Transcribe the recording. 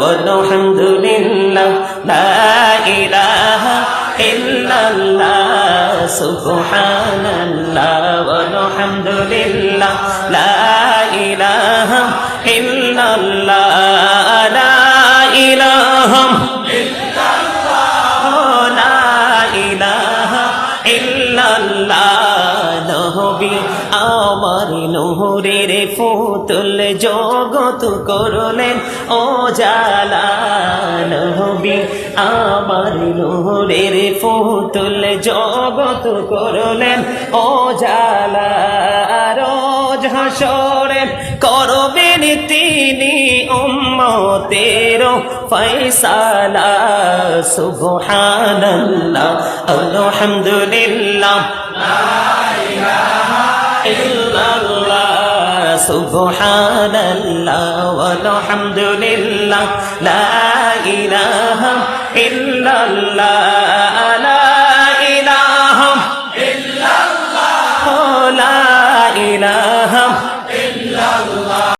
walhamdulillah, la ilaha illallah, subhanallah, walhamdulillah, la ilaha illallah, la ilaha নবী আমার নূরের ফুতুল জগত করলেন ও জালা নবী আমার নূরের ফুতুল জগত করলেন ও জালা রোজ হাসরে করবেন তিনি উম্মতের ফয়সালা সুবহানাল্লাহ আলহামদুলিল্লাহ illallah subhanallah walhamdulillah la ilaha illallah la ilaha illallah la ilaha